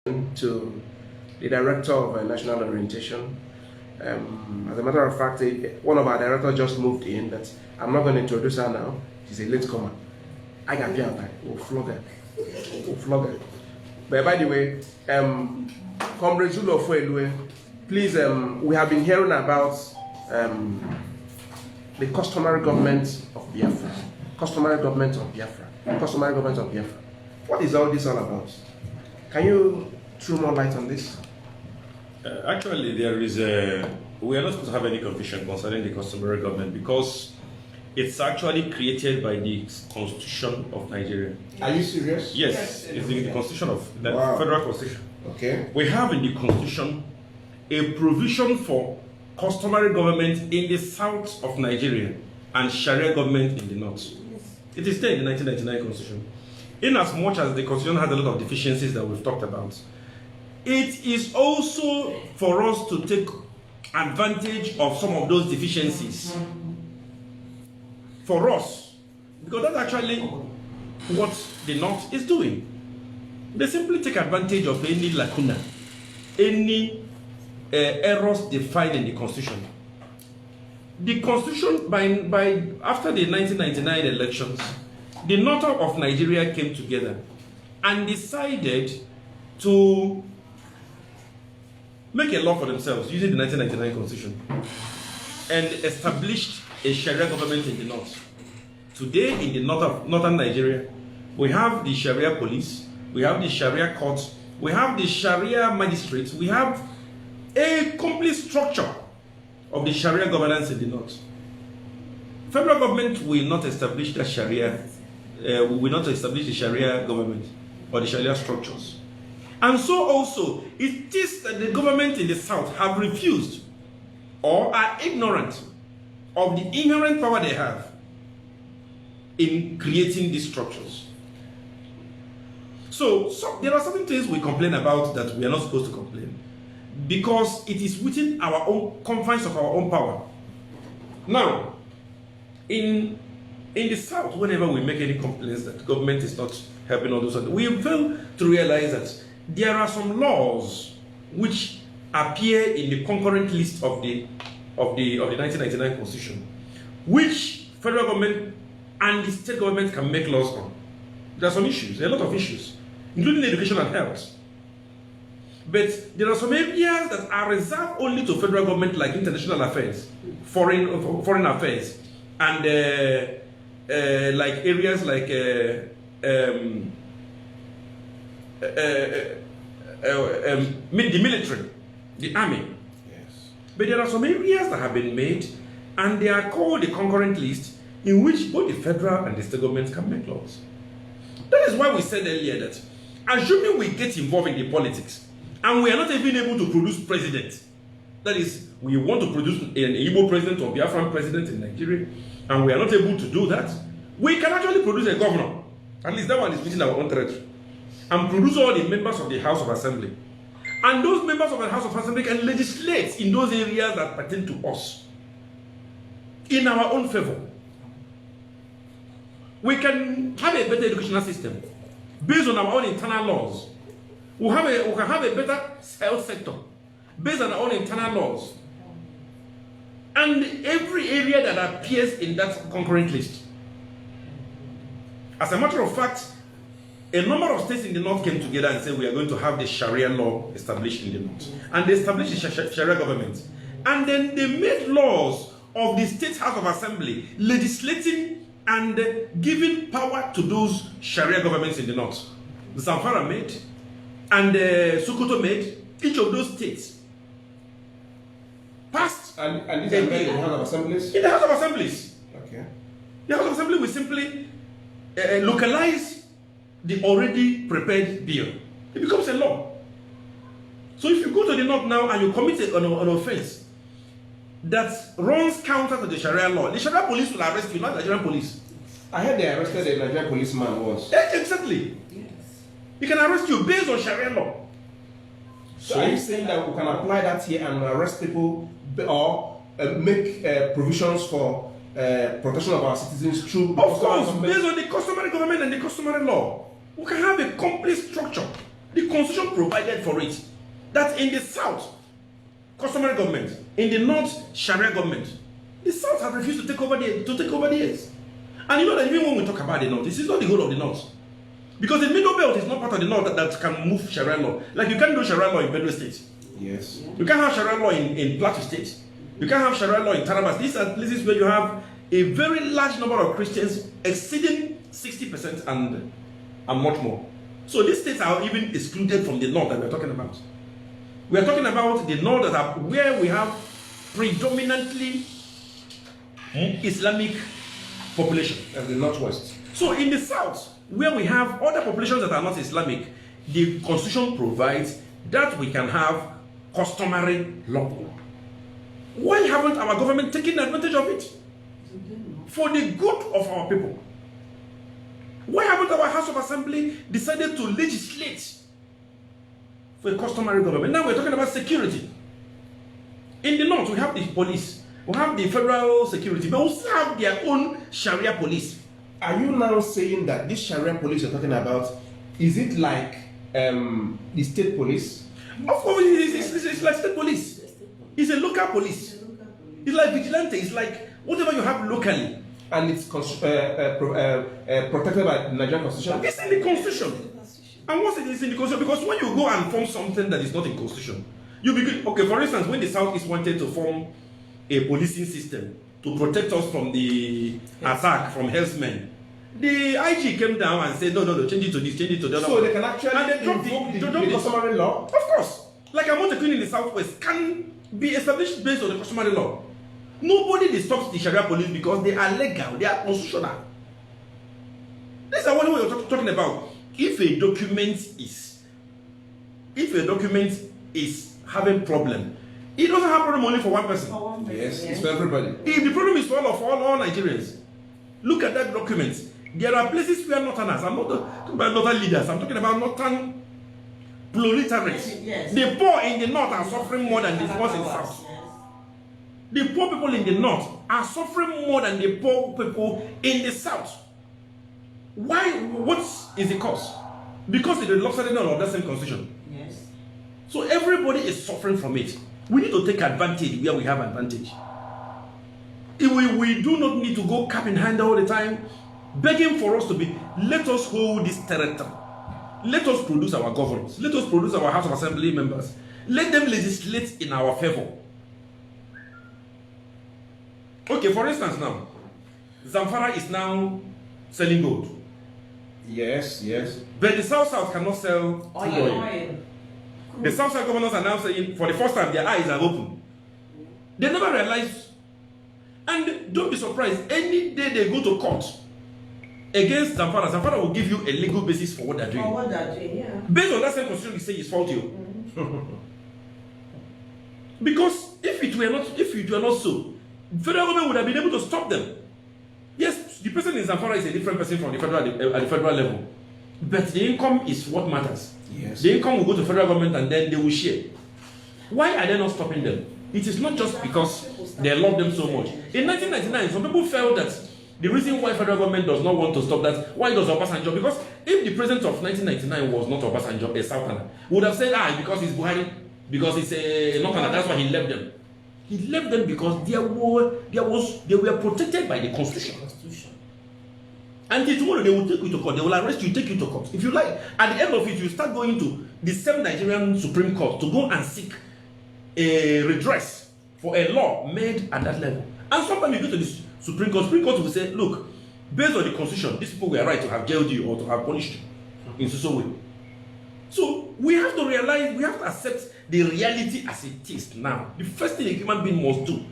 to the Director of National Orientation. As a matter of fact, one of our directors just moved in, but I'm not going to introduce her now. She's a latecomer. I got behind we'll flog her. We'll flog her. But by the way, Comrade Zulu Ofulue, please, we have been hearing about the customary government of Biafra. Customary government of Biafra. Customary government of Biafra. What is all this all about? Can you throw more light on this? Actually, there is we are not supposed to have any confusion concerning the customary government because it's actually created by the Constitution of Nigeria. Are you serious? Yes, it's the Constitution of the Federal Constitution. Okay. We have in the Constitution a provision for customary government in the south of Nigeria and Sharia government in the north. It is there in the 1999 Constitution. In as much as the Constitution has a lot of deficiencies that we've talked about, it is also for us to take advantage of some of those deficiencies for us, because that's actually what the North is doing. They simply take advantage of any lacuna, any errors defined in the Constitution. The Constitution, after the 1999 elections, the North of Nigeria came together and decided to make a law for themselves using the 1999 Constitution and established a Sharia government in the north. Today, in the northern Nigeria, we have the Sharia police, we have the Sharia courts, we have the Sharia magistrates, we have a complete structure of the Sharia governance in the north. Federal government will not establish the Sharia, will not establish the Sharia government or the Sharia structures. And so also, it is that the government in the south have refused or are ignorant of the inherent power they have in creating these structures. So there are certain things we complain about that we are not supposed to complain because it is within our own confines of our own power. Now, in the south, whenever we make any complaints that government is not helping all those, we fail to realize that there are some laws which appear in the concurrent list of the 1999 Constitution, which federal government and the state government can make laws on. There are some issues, a lot of issues, including education and health. But there are some areas that are reserved only to federal government, like international affairs, foreign affairs, and like areas like the military, the army. Yes. But there are some areas that have been made, and they are called the concurrent list, in which both the federal and the state governments can make laws. That is why we said earlier that, assuming we get involved in the politics, and we are not even able to produce president, that is, we want to produce an Igbo president or Biafran president in Nigeria, and we are not able to do that, we can actually produce a governor. At least that one is within our own territory. And produce all the members of the House of Assembly. And those members of the House of Assembly can legislate in those areas that pertain to us in our own favor. We can have a better educational system based on our own internal laws. We can have a better health sector based on our own internal laws. And every area that appears in that concurrent list. As a matter of fact, a number of states in the north came together and said we are going to have the Sharia law established in the north. And they established the Sharia government. And then they made laws of the State House of Assembly legislating and giving power to those Sharia governments in the north. Zamfara made, and Sokoto made, each of those states passed. And these are made in the House of Assemblies? In the House of Assemblies. Okay. The House of Assembly will simply localize the already prepared bill. It becomes a law. So if you go to the north now and you commit an offense that runs counter to the Sharia law, the Sharia police will arrest you, not the Nigerian police. I heard they arrested a Nigerian policeman once. Exactly. Yes. He can arrest you based on Sharia law. So are you saying that we can apply that here and arrest people or make provisions for protection of our citizens through? Of course, based on the customary government and the customary law. We can have a complete structure The Constitution provided for it. That in the South, customary government, in the North, Sharia government. The South have refused to take over the years. And you know that even when we talk about the North, this is not the whole of the North. Because the Middle Belt is not part of the North that can move Sharia law. Like you can't do Sharia law in Benue State. Yes. You can't have Sharia law in Plateau State. You can't have Sharia law in Taraba. These are places where you have a very large number of Christians exceeding 60% and much more. So these states are even excluded from the North that we're talking about. We are talking about the North that are where we have predominantly Islamic population. And the Northwest. So in the South, where we have other populations that are not Islamic, the Constitution provides that we can have customary law. Why haven't our government taken advantage of it? For the good of our people. Why haven't our House of Assembly decided to legislate for a customary government? Now we're talking about security. In the North, we have the police. We have the federal security, but we still have their own Sharia police. Are you now saying that this Sharia police you're talking about, is it like the state police? Of course, it's like state police. It's a local police. It's like vigilante. It's like whatever you have locally. And it's protected by the Nigerian Constitution? It's in the Constitution. And once it is in the Constitution, because when you go and form something that is not in Constitution, you begin, okay, for instance, when the Southeast wanted to form a policing system to protect us from the attack from herdsmen, the IG came down and said, no, change it to this, change it to the other. So they can actually invoke the customary law? Of course. Like a Monte Queen in the Southwest can be established based on the customary law. Nobody disturbs the Sharia police because they are legal, they are constitutional. This is what we're talking about. If a document is having problem, it doesn't have problem only for one person. Yes, it's for everybody. If the problem is for all Nigerians, look at that document. There are places where Northerners, I'm not talking about Northern leaders, I'm talking about Northern proletariats. Yes. The poor in the North are suffering more than the ones in the South. The poor people in the North are suffering more than the poor people in the South. Why? What is the cause? Because it is lopsided of that same constitution. Yes. So everybody is suffering from it. We need to take advantage where we have advantage. We do not need to go cap in hand all the time, begging for us to be, let us hold this territory. Let us produce our governors. Let us produce our House of Assembly members. Let them legislate in our favor. Okay, for instance now, Zamfara is now selling gold. Yes. But the South cannot sell Oil. The South governors are now saying, for the first time, their eyes are open. They never realized. And don't be surprised, any day they go to court against Zamfara, Zamfara will give you a legal basis for what they're doing. For what they're doing, yeah. Based on that same constitution, you say it's faulty. Because if it were not so, the federal government would have been able to stop them. Yes, the person in Zamfara is a different person from the federal at the federal level. But the income is what matters. Yes. The income will go to federal government and then they will share. Why are they not stopping them? It is not just because they love them so much. In 1999, some people felt that the reason why federal government does not want to stop that, why does Obasanjo? Because if the president of 1999 was not Obasanjo, a Southerner, would have said, because it's Buhari, because it's a Northerner, that's why he left them. He left them because they were protected by the Constitution. And tomorrow they will take you to court. They will arrest you, take you to court. If you like, at the end of it, you start going to the same Nigerian Supreme Court to go and seek a redress for a law made at that level. And sometimes you go to the Supreme Court will say, look, based on the Constitution, these people were right to have jailed you or to have punished you in some way. So we have to realize, we have to accept the reality as it is now. The first thing a human being must do,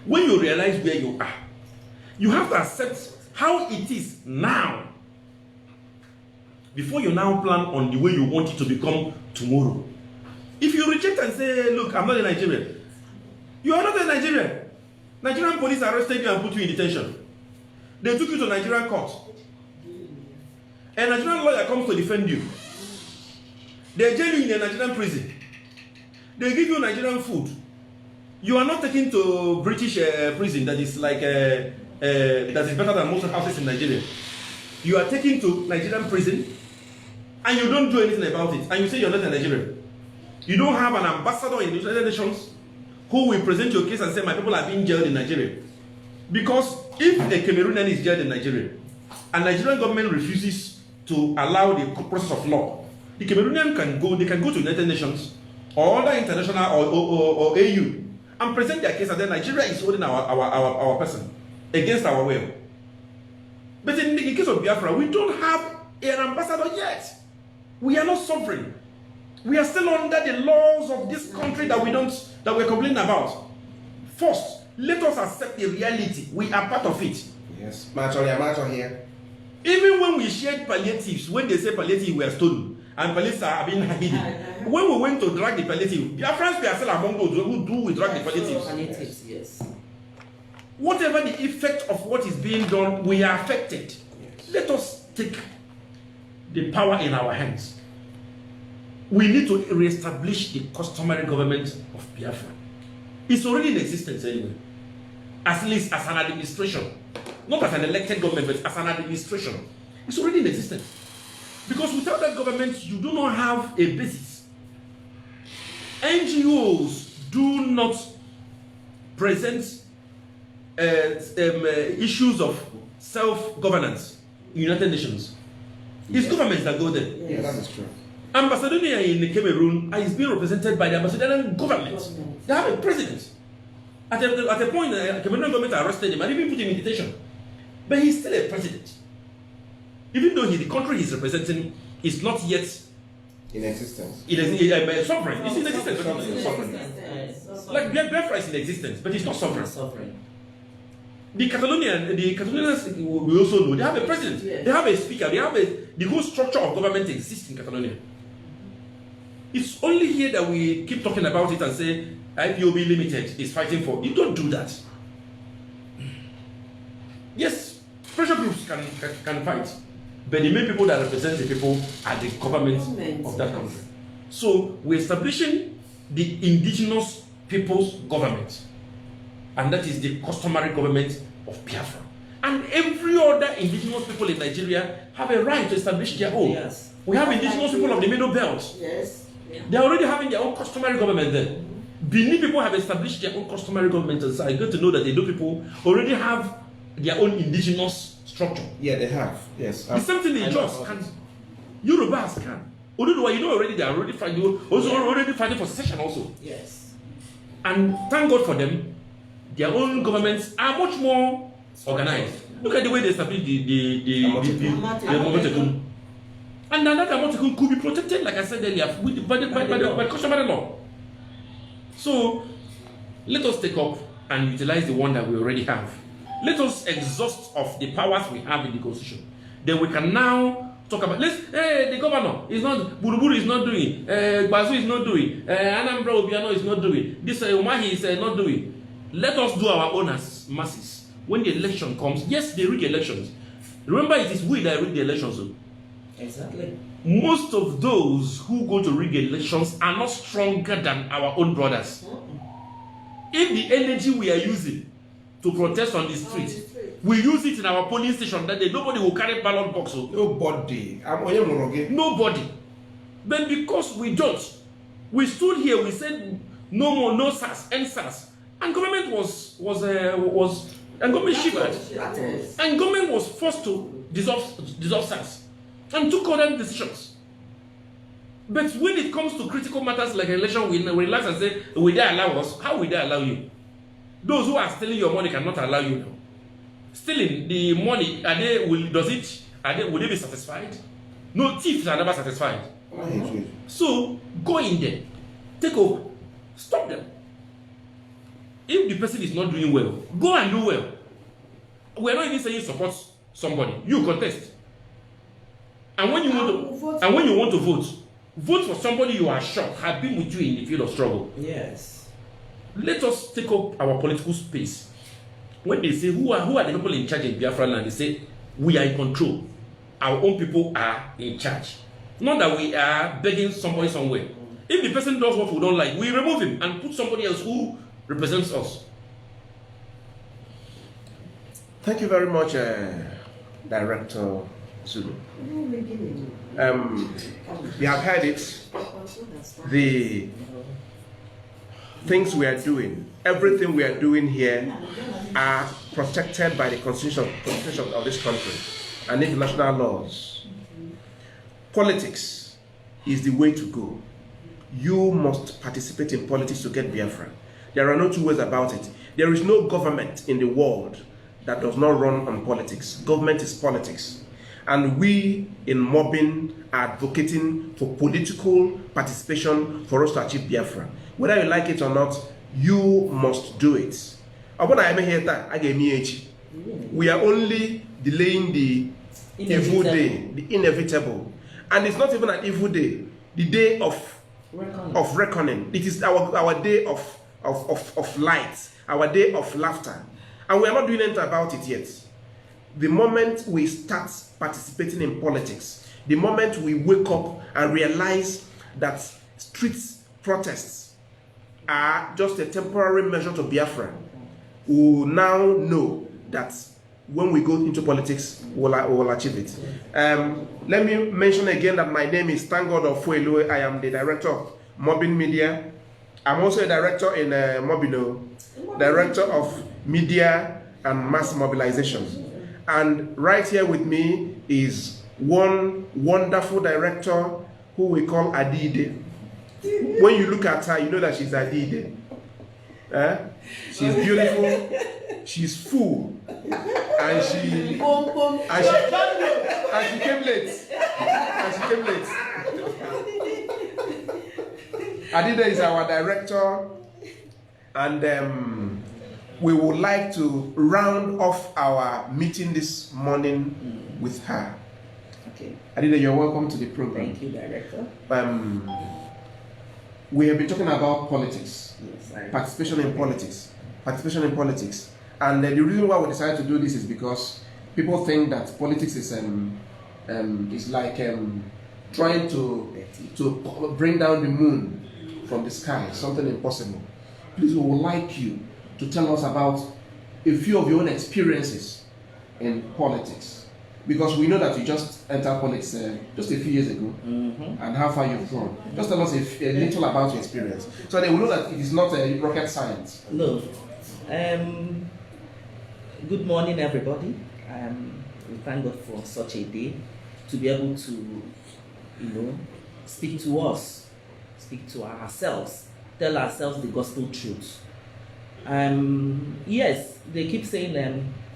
when you realize where you are, you have to accept how it is now before you now plan on the way you want it to become tomorrow. If you reject and say, look, I'm not a Nigerian, you are not a Nigerian. Nigerian police arrested you and put you in detention. They took you to Nigerian court. A Nigerian lawyer comes to defend you. They jail you in a Nigerian prison. They give you Nigerian food. You are not taken to British prison that is like that is better than most houses in Nigeria. You are taken to Nigerian prison and you don't do anything about it, and you say you're not a Nigerian. You don't have an ambassador in the United Nations who will present your case and say, my people are being jailed in Nigeria. Because if a Cameroonian is jailed in Nigeria, and Nigerian government refuses to allow the process of law, the Cameroonian can go, they can go to the United Nations or other international or AU and present their case, and then Nigeria is holding our person against our will. But in the case of Biafra, we don't have an ambassador yet. We are not sovereign. We are still under the laws of this country that we're complaining about. First, let us accept the reality. We are part of it. Yes. Matter here. Even when we shared palliatives, when they say palliatives were stolen and palliatives are being hidden, when we went to drag the palliative, Biafrans were still among those who drag the palliatives. Palliatives, yes. Whatever the effect of what is being done, we are affected. Yes. Let us take the power in our hands. We need to re-establish the customary government of Biafra. It's already in existence anyway. At least as an administration. Not as an elected government, but as an administration. It's already in existence. Because without that government, you do not have a basis. NGOs do not present issues of self-governance in United Nations. It's governments that go there. Yes, that is true. Ambassador in Cameroon is being represented by the Ambassadorian government. They have a president. At a point, the Cameroonian government arrested him and even put him in detention. But he's still a president. Even though the country he's representing is not yet in existence. Sovereign. It's in existence, but it's not sovereign. Like Biafra is in existence, but it's not sovereign. The Catalonians, we also know, they have a president, they have a speaker, the whole structure of government exists in Catalonia. It's only here that we keep talking about it and say IPOB Limited is fighting for. You don't do that. Yes, pressure groups can fight, but the main people that represent the people are the government of that country. So we're establishing the indigenous people's government, and that is the customary government of Biafra. And every other indigenous people in Nigeria have a right to establish their own. Yes. We have indigenous people of the Middle Belt. Yes. Yeah. They are already having their own customary government there. Benin people have established their own customary government, and so I get to know that the Edo people already have their own indigenous structure. Yeah, they have. Yes. The same thing in Jos can. Yorubas can. Although you know already they are already fighting, already fighting for secession also. Yes. And thank God for them. Their own governments are much more organized. Look at the way they establish the Amotekun. And now that Amotekun could be protected, like I said earlier, by customary law. So let us take up and utilize the one that we already have. Let us exhaust of the powers we have in the constitution. Then we can now talk about, the governor is not, Buruburu is not doing, Bazu is not doing, Anambra Obiano is not doing, this Umahi is not doing. Let us do our own as masses. When the election comes, yes, they rig elections. Remember, it is we that rig the elections. Exactly. Most of those who go to rig elections are not stronger than our own brothers. If the energy we are using to protest on the street, we use it in our polling station, that day nobody will carry ballot box. Nobody. Nobody. But because we don't, we stood here, we said no more, no SARS, end SARS. And government and government shivered. And government was forced to dissolve SARS and took other decisions. But when it comes to critical matters like election, we relax and say, will they allow us? How will they allow you? Those who are stealing your money cannot allow you now. Stealing the money, will they be satisfied? No, thieves are never satisfied. So go in there, take over, stop them. If the person is not doing well, go and do well. We're not even saying support somebody. You contest. And when you want to vote for somebody you are sure have been with you in the field of struggle. Yes. Let us take up our political space. When they say who are the people in charge in Biafra land, they say we are in control. Our own people are in charge. Not that we are begging somebody somewhere. If the person does what we don't like, we remove him and put somebody else who represents us. Thank you very much, Director Zulu. We have heard it. The things we are doing, everything we are doing here are protected by the constitution of this country and international laws. Politics is the way to go. You must participate in politics to get Biafra. There are no two ways about it. There is no government in the world that does not run on politics. Government is politics. And we in MOBIN are advocating for political participation for us to achieve Biafra. Whether you like it or not, you must do it. We are only delaying the evil day, the inevitable. And it's not even an evil day, the day of reckoning. It is our day of light, our day of laughter. And we are not doing anything about it yet. The moment we start participating in politics, the moment we wake up and realize that street protests are just a temporary measure to Biafra, we will now know that when we go into politics, we'll achieve it. Let me mention again that my name is Zulu Ofulue. I am the director of MOBIN Media. I'm also a director in MOBIN, director of media and mass mobilization. And right here with me is one wonderful director who we call Adide. When you look at her, you know that she's Adide. She's beautiful, she's full, and she came late. Adide is our director, and we would like to round off our meeting this morning with her. Okay. Adide, you're welcome to the program. Thank you, Director. We have been talking about politics, Yes, participation in politics. And the reason why we decided to do this is because people think that politics is like trying to bring down the moon from the sky, something impossible. Please, we would like you to tell us about a few of your own experiences in politics, because we know that you just entered politics just a few years ago, and how far you've grown. Just tell us a little about your experience, so they will know that it is not a rocket science. No. Good morning, everybody. We thank God for such a day to be able to, speak to us, speak to ourselves, tell ourselves the gospel truth. Yes, they keep saying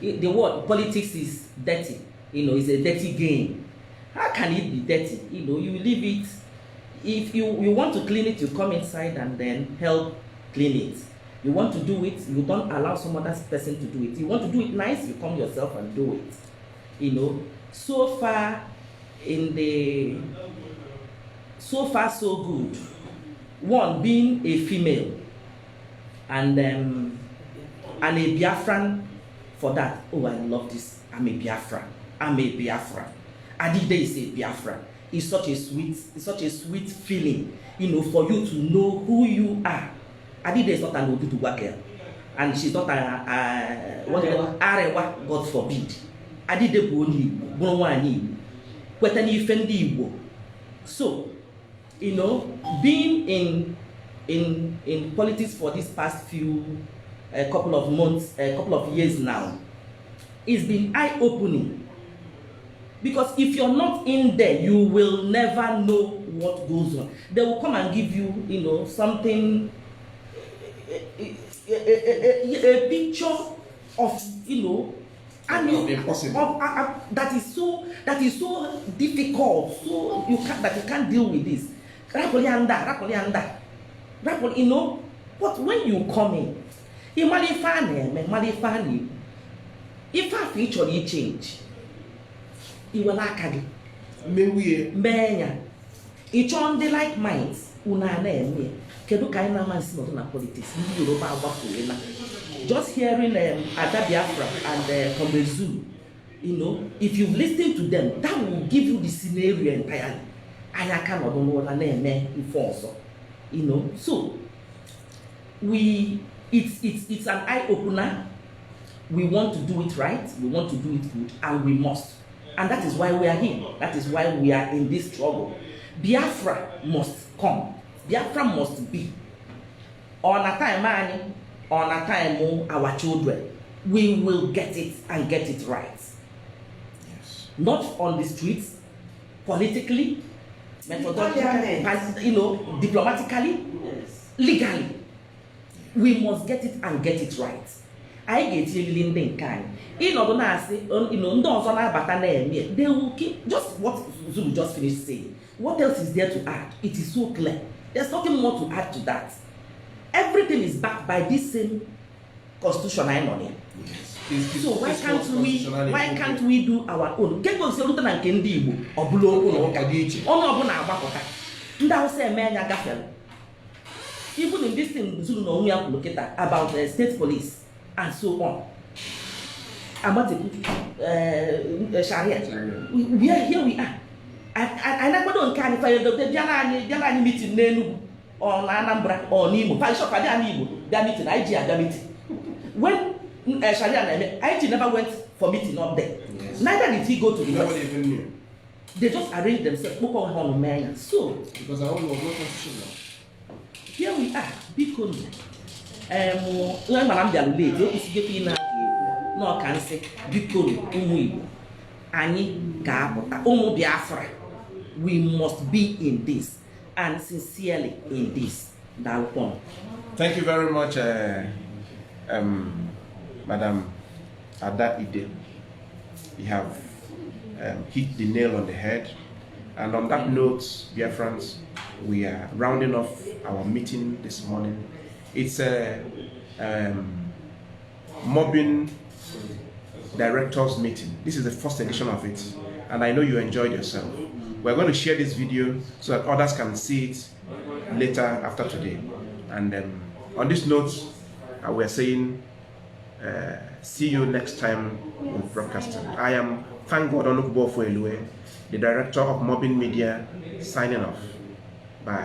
the word politics is dirty. It's a dirty game. How can it be dirty? You leave it. If you want to clean it, you come inside and then help clean it. You want to do it, you don't allow some other person to do it. You want to do it nice, you come yourself and do it. So far so good. One, being a female and a Biafran for that. Oh, I love this. I'm a Biafran. Adide is a Biafran. It's such a sweet feeling, for you to know who you are. Adide is not an Oduduwa girl, and she's not Arewa, God forbid. Adide bụ onye Igbo, bụrụ nwaanyị Igbo, kweta n'ife ndị Igbo. So, being in politics for this past couple of months, couple of years now, it's been eye-opening. Because if you're not in there, you will never know what goes on. They will come and give you, something, a picture of, that is so difficult, so you can't deal with this. But when you come in, if I feature you change, you will like again. Each on the like minds, Kedu ka ina man si na politics ni Yoruba agbafu na just hearing Biafra and Zulu, if you listen to them, that will give you the scenario entirely. Aya ka no don na eme ifo so it's an eye opener. We want to do it right, we want to do it good, and we must. And that is why we are here. That is why we are in this struggle. Biafra must come. Biafra must be. On a time, on a time, our children, we will get it and get it right. Yes. Not on the streets, politically, methodologically, you know, diplomatically, legally. We must get it and get it right. I get you in kind. In order to say, you know, they will keep just what Zulu just finished saying. What else is there to add? It is so clear. There's nothing more to add to that. Everything is backed by this same constitution I know. Yes. So why can't we do our own? Can go say Lieutenant Kendi or Bulo or even in this thing, Zulu no UNIAACL about the state police and so on. About the Sharia. We are here. We are. I never don't carry fire. The Jalani meeting Nenu or Anambra or Nimo. Pasha Pada Nimo. That meeting, IG that meeting. When Sharia IG never went for meeting up there. Yes. Neither did he go to the West. Even knew. They just arranged themselves. So because I don't know what constitution now. Here we are, because Madam Jalule, is getting no can say, because Biafra, we must be in this and sincerely in this. Thank you very much, Madam Ada Ide. You have hit the nail on the head. And on that note, dear friends, we are rounding off our meeting this morning. It's a MOBIN directors meeting. This is the first edition of it, and I know you enjoyed yourself. We're going to share this video so that others can see it later after today. And on this note, we're saying see you next time with broadcasting. I am Zulu Ofulue, the director of MOBIN Media, signing off. Bye.